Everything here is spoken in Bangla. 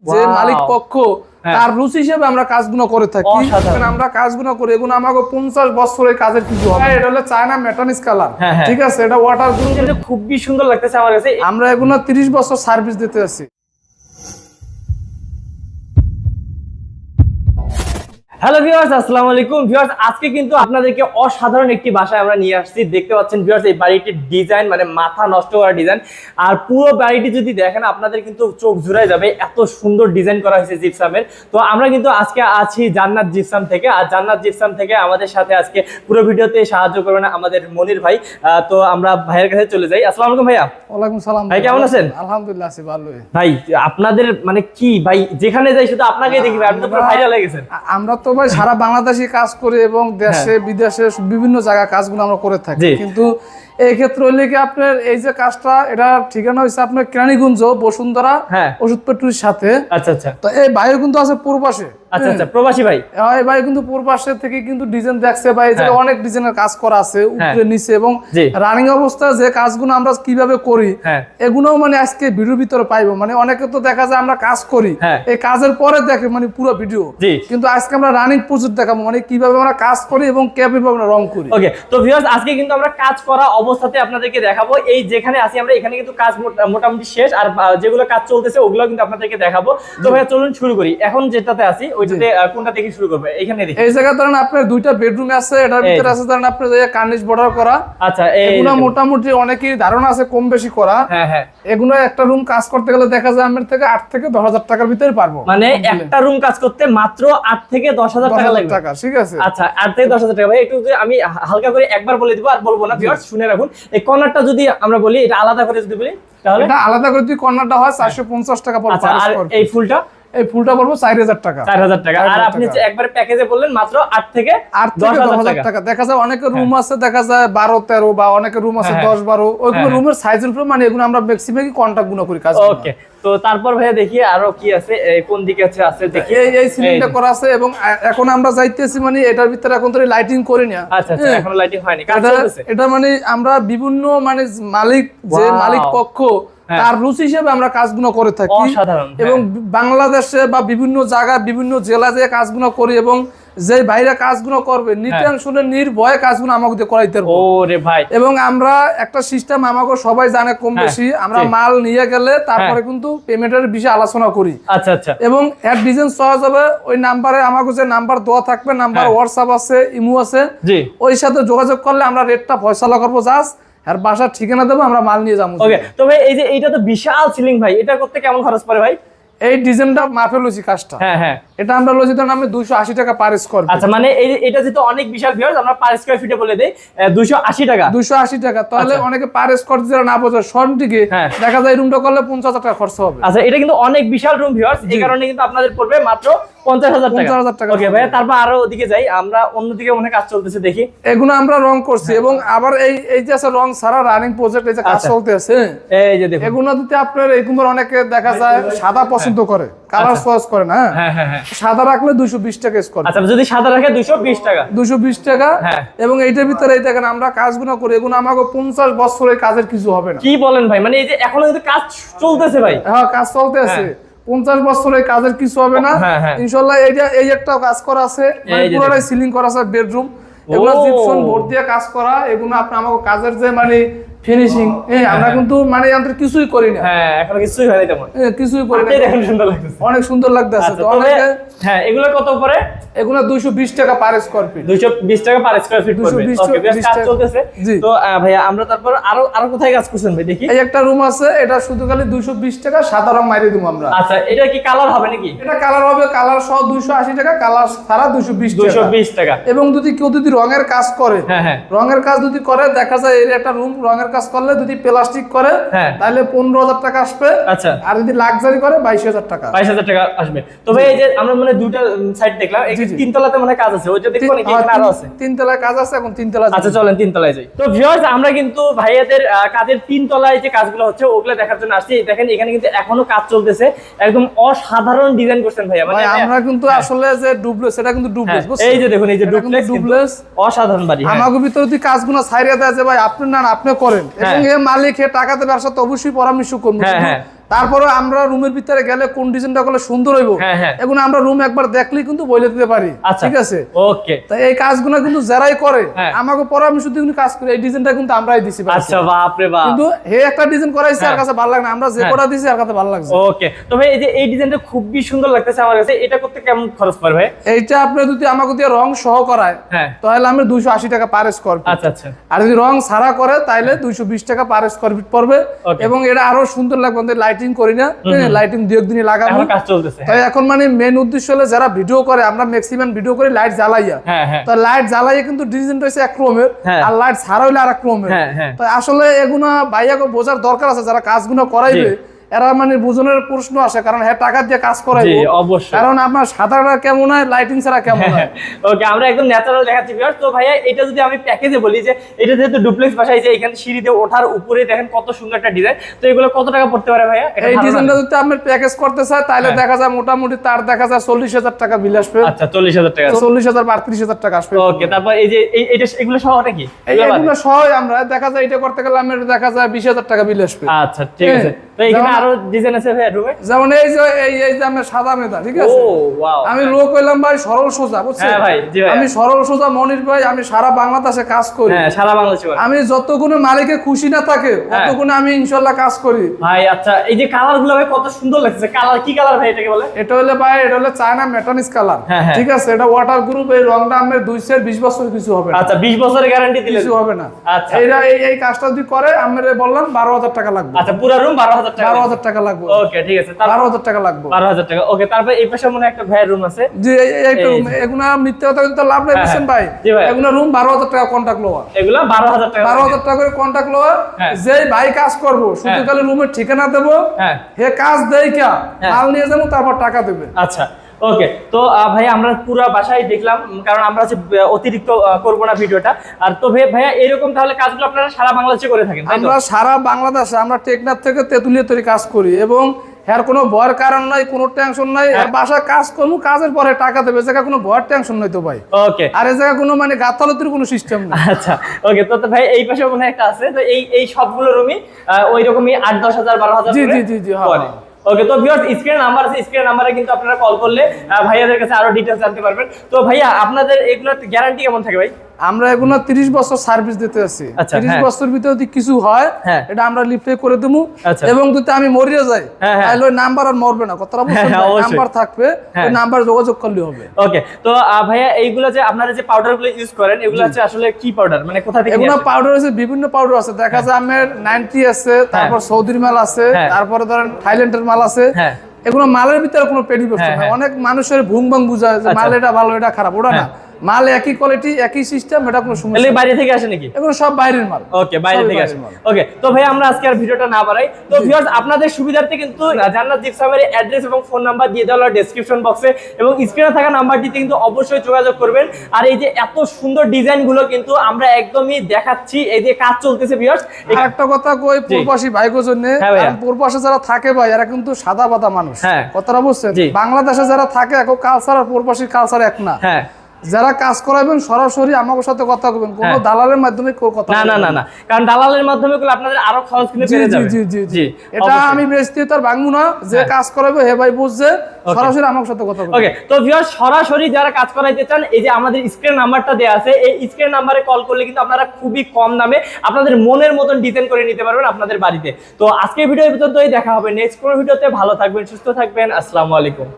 যে মালিক পক্ষ তার রুচি হিসেবে আমরা কাজগুলো করে থাকি। আমরা কাজগুলো করি, এগুলো আমাকে 50 বছরের কাজের কিছু হবে। এটা হলো চায়না মেটানিক্স কালার, ঠিক আছে? এটা ওয়াটার প্রুফ, এটা খুবই সুন্দর লাগতেছে আমার কাছে। আমরা এগুলো 30 বছর সার্ভিস দিতে আছি। হ্যালো ভিউয়ার্স, আসসালামু আলাইকুম। ভিউয়ার্স, আজকে কিন্তু আপনাদেরকে অসাধারণ একটি বাসায় আমরা নিয়ে আসছি। দেখতে পাচ্ছেন ভিউয়ার্স, এই বাড়িটির ডিজাইন মানে মাথা নষ্ট করা ডিজাইন। আর পুরো বাড়িটি যদি দেখেন আপনাদের কিন্তু চোখ জুড়ায় যাবে, এত সুন্দর ডিজাইন করা হয়েছে জিপসামের। তো আমরা কিন্তু আজকে আছি জান্নাত জিপসাম থেকে। আর জান্নাত জিপসাম থেকে আমাদের সাথে আজকে পুরো ভিডিওতে সাহায্য করবেন আমাদের মনির ভাই। তো আমরা ভাইয়ের কাছে চলে যাই। আসসালামু আলাইকুম ভাইয়া। ওয়ালাইকুম সালাম ভাই, কেমন আছেন? আলহামদুলিল্লাহ আছি ভালোই। ভাই, আপনাদের মানে কি ভাই, যেখানে যাই শুধু আপনাকেই দেখি ভাই, আপনি তো পুরো ভাইরাল হয়ে গেছেন। আমরা তো ভাই সারা বাংলাদেশে কাজ করি এবং দেশে বিদেশে বিভিন্ন জায়গায় কাজগুলো আমরা করে থাকি। কিন্তু এই ক্ষেত্রে হইলে কি আপনার এই যে কাজটা, এটা ঠিকানা হয়েছে আপনার কেরানীগঞ্জ বসুন্ধরা ওষুধ পেট্রোলের সাথে। আচ্ছা আচ্ছা। তো এই ভাই কিন্তু আছে পূর্বাসে। আচ্ছা আচ্ছা, প্রবাসী ভাই। এই ভাই কিন্তু পূর্বাসে থেকে কিন্তু ডিজাইন দেখছে ভাই, যে অনেক ডিজাইনের কাজ করা আছে উপরে নিচে, এবং রানিং অবস্থায় যে কাজগুলো আমরা কিভাবে করি এগুলোও মানে আজকে ভিডিওর ভিতরে পাইবো। মানে অনেকে তো দেখা যায় আমরা কাজ করি, এই কাজের পরে দেখে মানে পুরো ভিডিও, কিন্তু আজকে আমরা রানিং প্রজেক্ট দেখাবো, মানে কিভাবে আমরা কাজ করি এবং কিভাবে আমরা রং করি। ওকে, তো ভিউয়ার্স, আজকে কিন্তু আমরা কাজ করা অবস্থাতে আপনাদেরকে দেখাবো। এই যেখানে আছি আমরা, এখানে কিন্তু কাজ মোটামুটি শেষ, আর যেগুলো কাজ চলতেছে ওগুলো কিন্তু আপনাদেরকে দেখাবো। তো ভাইয়া চলুন শুরু করি। এখন যেটাতে আছি ওইটাতে কোনটা থেকে শুরু করবে? এখানে দেখি এই জায়গা ধরেন আপনার দুইটা বেডরুম আছে, এটার ভিতরে আছে ধরেন আপনার যে কার্নিশ বর্ডার করা। আচ্ছা, এগুলো মোটামুটি অনেকেরই ধারণা আছে কম বেশি করা। এগুলো একটা রুম কাজ করতে গেলে দেখা যায় আমার থেকে 8 থেকে 10,000 টাকার ভিতরে পারবো। মানে একটা রুম কাজ করতে মাত্র 8 থেকে 10,000 টাকা লাগবে। ঠিক আছে। আচ্ছা, 8 থেকে 10,000 টাকা। ভাই একটু আমি হালকা করে একবার বলে দিব, আর বলবো না, ভিউয়ার্স শুনে রাখুন। এই কর্নারটা যদি আমরা বলি, এটা আলাদা করে যদি বলি তাহলে এটা আলাদা করে যদি কর্নারটা হয় 450 টাকা পড়বে। আর এই ফুলটা, এই ফুলটা পড়বে 4,000 টাকা। 4,000 টাকা। আর আপনি যে একবারে প্যাকেজে বললেন মাত্র 8 থেকে 10,000 টাকা। দেখা যায় অনেকের রুম আছে, দেখা যায় 12-13, বা অনেকের রুম আছে 10-12। ওইগুলো রুমের সাইজের উপর মানে এগুলো আমরা ম্যাক্সিমাম কন্টাক্ট গুলো করি কাজ। ওকে, তো তারপর ভাইয়া দেখি আরো কি আছে, কোন দিকে আছে দেখি। এই সিলিংটা করা আছে, এবং এখন আমরা যাইতেছি মানে এটার ভিতরে এখন তো লাইটিং করি না। আচ্ছা আচ্ছা, এখনো লাইটিং হয়নি, কাজ চলতেছে। এটা মানে আমরা বিভিন্ন মানে মালিক, যে মালিক পক্ষ তার রুচি হিসেবে আমরা কাজগুলো করে থাকি। এবং বাংলাদেশে বা বিভিন্ন জায়গায় বিভিন্ন জেলা যে কাজগুলো করি, এবং যে বাইরে কাজগুলো করবে নির্টেনশনে নির্ভয়ে কাজগুলো আমাকে করাইতে পারবো। ওরে ভাই, এবং আমরা একটা সিস্টেম আমাকে সবাই জানে কম বেশি, আমরা মাল নিয়ে গেলে তারপরে কিন্তু পেমেন্টের বিষয়ে আলোচনা করি। আচ্ছা আচ্ছা। এবং এর ডিজাইন সহজ হবে, ওই নাম্বারে আমাকে যে নাম্বার দেওয়া থাকবে, নাম্বার হোয়াটসঅ্যাপ আছে, ইমো আছে, ওই সাথে যোগাযোগ করলে আমরা রেটটা ফয়সালা করবো। জাস্ট আর বাসার ঠিকানা দেবো, আমরা মাল নিয়ে যাবো। ওকে, তো ভাই এই যে এইটা তো বিশাল সিলিং ভাই, এটা করতে কেমন খরচ পড়ে ভাই? এই ডিজাইনটা মাপে লইছি কাজটা। এটা আমরা লইছি ধরুন আমি 280 টাকা পার স্কয়ার ফিট। আচ্ছা, মানে এটা যেহেতু অনেক বিশাল ভিউয়ার্স, আমরা পার স্কয়ার ফিটে বলে দেই 280 টাকা। 280 টাকা। তাহলে অনেকে পার স্কয়ার ফিট না বোঝে, শর্ট দিকে দেখা যায় রুমটা করলে 50,000 টাকা খরচ হবে। আচ্ছা, এটা কিন্তু অনেক বিশাল রুম ভিউয়ার্স, এই কারণে কিন্তু আপনাদের পড়বে মাত্র 50,000 টাকা। ওকে ভাই, তারপর আরো ওদিকে যাই, আমরা অন্যদিকে মনে কাজ চলতেছে দেখি। এগুলো আমরা রং করছি, এবং আবার এই যে আছে রং সারা রানিং প্রজেক্ট, এই যে কাজ চলতে আছে, এই যে দেখুন এগুলো দিতে আপনার এগুলো অনেকে দেখা যায় সাদা পছন্দ করে, কালার চয়েস করে না। সাদা রাখলে 220 টাকা স্কয়ার। আচ্ছা, যদি সাদা রাখে 220 টাকা। 220 টাকা। এবং এইটার ভিতরে এই দেখেন আমরা কাজগুলো করি, এগুলো আমাকে 50 বছরের কাজের কিছু হবে না। কি বলেন ভাই? মানে এই যে এখনো কিন্তু কাজ চলতেছে ভাই? হ্যাঁ, কাজ চলতে আছে। 50 বছরের কাজের কিছু হবে না ইনশাআল্লাহ। এই একটা কাজ করা আছে, মানে পুরোটাই সিলিং করা আছে বেডরুম, এগুলো জিপসন বোর্ড দিয়ে কাজ করা। এগুলো আপনি আমাকে কাজের যে মানে ফিনিশিং, আমরা কিন্তু মানে যন্ত্র কিছুই করি না। এখনো কিছুই হয় না তেমন। কিছুই করি না। দেখুন সুন্দর লাগতেছে, অনেক সুন্দর লাগতেছে। তো অনেকে এগুলো কত পড়ে? এগুলো 220 টাকা পার স্কয়ার ফিট। 220 টাকা পার স্কয়ার ফিট পড়বে। ওকে, বেশ কাজ চলতেছে। তো ভাইয়া আমরা তারপর আরো কোথায় কাজ করছেন ভাই দেখি? এই একটা রুম আছে, এটা শুধু খালি 220 টাকা সাদা রং মাইরে দিমু আমরা। আচ্ছা, এটা কি কালার হবে নাকি? এটা কালার হবে, কালার সহ 280 টাকা, কালার ছাড়া 220 টাকা। এবং যদি কেউ যদি রঙের কাজ করে, রঙের কাজ যদি করে, দেখা যায় এই একটা রুম রঙের কাজ করলে যদি প্লাস্টিক করে তাহলে 15,000 টাকা আসবে। আচ্ছা, আর যদি লাক্সারি করে 22,000 টাকা। 22,000 টাকা আসবে। তো ভাই এই যে আমরা মানে দুইটা সাইড দেখলাম, এই তিনতলাতে মানে কাজ আছে, ওইটা দেখবো নাকি? এখানে আরো আছে তিনতলায় কাজ আছে, এখন তিনতলা। আচ্ছা, চলেন তিনতলায় যাই। তো ভিউয়ার্স, আমরা কিন্তু ভাইয়াদের কাজের তিনতলায় যে কাজগুলো হচ্ছে ওগুলো দেখার জন্য আসছি। দেখেন এখানে কিন্তু এখনো কাজ চলতেছে, একদম অসাধারণ ডিজাইন করছেন ভাইয়া। মানে আমরা কিন্তু আসলে যে ডুপ্লেক্স, এটা কিন্তু ডুপ্লেক্স, এই যে দেখুন, এই যে ডুপ্লেক্স অসাধারণ বাড়ি। আমাকে ভিতরে যদি কাজগুলো ছাইরা দেয় যে ভাই আপনি না আপনি করেন, এবং এই মালিক টাকাতে ব্যবসা তো অবশ্যই পরামর্শ করবেন। তারপরে আমরা রুমের ভিতরে গেলে কোন ডিজাইনটা করলে সুন্দর হইব এগুলো আমরা রুম একবার দেখলেই কিন্তু বলে দিতে পারি। ঠিক আছে, ওকে। তাই এই কাজগুলো কিন্তু যারাই করে আমাকে পরে আমি শুধু কাজ করি, এই ডিজাইনটা কিন্তু আমরাই দিছি। আচ্ছা, বাপ রে বাপ। কিন্তু হে একটা ডিজাইন করাইছে আর কাছে ভালো লাগে না, আমরা যে করা দিছি আর কাছে ভালো লাগছে। ওকে, তো ভাই এই যে এই ডিজাইনটা খুবই সুন্দর লাগতেছে আমার কাছে, এটা করতে কেমন খরচ পড়বে ভাই? এইটা আপনি যদি আমাকে দিয়ে রং সহ করায় তাহলে আমি 280 টাকা পার স্কয়ার ফিট। আচ্ছা আচ্ছা। আর যদি রং ছাড়া করে তাহলে 220 টাকা পার স্কয়ার ফিট পড়বে। এবং এটা আরো সুন্দর লাগবে, আমাদের লাইটিং করি না, লাইটিং দুই একদিনই লাগাবো, এখন কাজ চলতেছে। তাই এখন মানে মেন উদ্দেশ্য হলো যারা ভিডিও করে, আমরা ম্যাক্সিমাম ভিডিও করি লাইট জ্বালাইয়া, তো লাইট জ্বালাইয়া কিন্তু ডিজাইনটা হচ্ছে এক ক্রমের, আর লাইট ছাড়া হইলে আরেক ক্রমের। তো আসলে এগুলা ভাইয়াকে বোঝার দরকার আছে, যারা কাজগুলো করাইবে এরা মানে বুঝনের প্রশ্ন আসে, কারণ হ্যাঁ টাকা দিয়ে কাজ করাইবো, অবশ্যই। কারণ আপনার সাদাটা কেমন হয়, লাইটিং ছাড়া কেমন হয়। ওকে, আমরা একদম ন্যাচারাল দেখাচ্ছি ভিউয়ার্স। তো ভাইয়া এটা যদি আমি প্যাকেজে বলি যে এটা যেহেতু ডুপ্লেক্স বাসায়, যে এখানে সিঁড়ি দিয়ে ওঠার উপরে দেখেন কত সুন্দর একটা ডিজাইন, তো এগুলো কত টাকা পড়তে পারে ভাইয়া? এই ডিজাইনটা যদি আপনি প্যাকেজ করতে চাই তাহলে দেখা যায় মোটামুটি তার দেখা যায় 40,000 টাকা বিল আসবে। আচ্ছা, 40,000 টাকা, 40,000 বা 30,000 টাকা আসবে। ওকে, তারপর এই যে এটা এগুলো সহ নাকি? এগুলো সহ আমরা দেখা যায় এটা করতে গেলে আমাদের দেখা যায় 20,000 টাকা বিল আসবে। আচ্ছা, ঠিক আছে। তো এখানে আরো ডিজাইন আছে ভাই রুমে, যেমন এই যে আমরা সাদা মেদা, ঠিক আছে, আমি লোক হইলাম ভাই সরল সোজা, বুঝছেন? হ্যাঁ ভাই, জি ভাই। আমি সরল সোজা মনির ভাই, আমি সারা বাংলাদেশে কাজ করি। হ্যাঁ, সারা বাংলাদেশে। আমি যতগুলো মালিকে খুশি না থাকে ততগুলো আমি ইনশাআল্লাহ কাজ করি ভাই। আচ্ছা, এই যে কালারগুলো ভাই কত সুন্দর লাগছে। কালার কি কালার ভাই এটাকে বলে? এটা হলো ভাই, এটা হলো চায়না মেটানিক্স কালার। ঠিক আছে, এটা ওয়াটার গ্রুপ, এই রংটা আমাদের 20 বছর কিছু হবে না। আচ্ছা, 20 বছরের গ্যারান্টি দিলে কিছু হবে না। আচ্ছা, এই কাজটা যদি করে আমরা বললাম 12,000 টাকা লাগবে। আচ্ছা, পুরো রুম 12,000 টাকা, 12,000 টাকা লাগবে। ওকে, ঠিক আছে, 12,000 টাকা লাগবে। 12,000 টাকা, ওকে। তারপর এই পাশে মনে একটা ভাইয়ের রুম আছে। জি, এইটা রুম, এগুলা মিথ্যা কথা কিন্তু লাভ নাই, বুঝছেন ভাই? এগুলা রুম 12,000 টাকা কন্টাক্ট লওয়া, এগুলা 12,000 টাকা, 12,000 টাকা করে কন্টাক্ট লওয়া। যেই ভাই কাজ করব শুধু খালি রুমের ঠিকানা দেবো, হে কাজ দেই কা মাল নিয়ে যাবো, তারপর টাকা দেবে। আচ্ছা, ওকে। তো ভাই আমরা পুরো বাসায় দেখলাম, কারণ আমরা হচ্ছে অতিরিক্ত করবো না ভিডিওটা। আর তো ভাইয়া এরকম তাহলে কাজগুলো আপনারা সারা বাংলাদেশে করে থাকেন? আমরা সারা বাংলাদেশে, আমরা টেকনাফ থেকে তেতুলিয়া তৈরি কাজ করি, এবং এর কোনো ভয়ের কারণ নাই, কোনো টেনশন নাই। বাসা কাজ করবো, কাজের পরে টাকা দেবে, জায়গা কোনো ভয়ের টেনশন নাই তো ভাই। ওকে, আর এই জায়গা কোনো মানে গাতালতির কোনো সিস্টেম নাই। আচ্ছা, ওকে। তো ভাই এই পাশে মনে হয় একটা আছে, তো এই সবগুলো রুমই ওই রকমই 8-10 হাজার 12,000। জি জি জি জি, হ্যাঁ। ওকে, তো ভিউয়ার্স স্ক্রিনে নাম্বার আছে, স্ক্রিনে নাম্বারে কিন্তু আপনারা কল করলে ভাইয়াদের কাছে আরো ডিটেইলস জানতে পারবেন। তো ভাইয়া আপনাদের এগুলোর গ্যারান্টি কেমন থাকে ভাই? আমরা এগুলো 30 বছর সার্ভিস দিতে আছি। 30 বছর ভিতরে যদি কিছু হয় এটা আমরা লিফটে করে দেবো, এবং যদি আমি মরিয়া যাই তাহলে ওই নাম্বার আর মরবে না, কথাটা বুঝছেন? নাম্বার থাকবে, ওই নাম্বার যোগাযোগ করলে হবে। ওকে, তো ভাইয়া এইগুলো যে আপনারা যে পাউডারগুলো ইউজ করেন, এগুলো হচ্ছে আসলে কি পাউডার, মানে কোথা থেকে? এগুলো পাউডার আছে, বিভিন্ন পাউডার আছে, দেখা যায় আমার 90 আছে, তারপর সৌদির মাল আছে, তারপরে ধরেন থাইল্যান্ডের মাল আছে। এগুলো মালের ভিতরে কোনো পেরিবর্তন নাই। অনেক মানুষের ভুং ভাং বুঝায় যে মাল এটা ভালো এটা খারাপ, ওটা না, মাল একই কোয়ালিটি একই সিস্টেম, এটা কোনো সমস্যা নেই। বাইরে থেকে আসে নাকি? এগুলো সব বাইরের মাল। ওকে, বাইরে থেকে আসে। ওকে, তো ভাই আমরা আজকে আর ভিডিওটা না বাড়াই। তো ভিউয়ার্স আপনাদের সুবিধার্থে কিন্তু জান্নাত জিপসামের অ্যাড্রেস এবং ফোন নাম্বার দিয়ে দেওয়া হলো ডেসক্রিপশন বক্সে, এবং স্ক্রিনে থাকা নাম্বারটিতে কিন্তু অবশ্যই যোগাযোগ করবেন। আর এই যে এত সুন্দর ডিজাইন গুলো কিন্তু আমরা একদমই দেখাচ্ছি, এই যে কাজ চলতেছে ভিউয়ার্স। একটা কথা কই প্রবাসী ভাইগো জন্য, কারণ প্রবাসে যারা থাকে ভাই এরা কিন্তু সাদা পাতা মানুষ, কথাটা বুঝছেন? বাংলাদেশে যারা থাকে এক কালচার আর প্রবাসী কালচার এক না। যারা কাজ করাবেন সরাসরি আমার সাথে কথা বলবেন, কোনো দালালের মাধ্যমে কথা না না না না, কারণ দালালের মাধ্যমে করলে আপনাদের আরো খরচ কিন্তু বেড়ে যাবে। জি জি জি, এটা আমি বেচতে তার ভাঙবো না, যে কাজ করাবে হে ভাই বুঝছে, সরাসরি আমার সাথে কথা বলবেন। ওকে, তো ভিউয়ার্স সরাসরি যারা কাজ করাইতে চান, এই যে আমাদের স্ক্রিন নাম্বারটা দেয়া আছে, এই স্ক্রিন নাম্বারে কল করলে কিন্তু আপনারা খুবই কম দামে আপনাদের মনের মতন ডিজাইন করে নিতে পারবেন আপনাদের বাড়িতে। তো আজকের ভিডিও পর্যন্তই, দেখা হবে নেক্সট কোনো ভিডিওতে। ভালো থাকবেন, সুস্থ থাকবেন, আসসালামু আলাইকুম।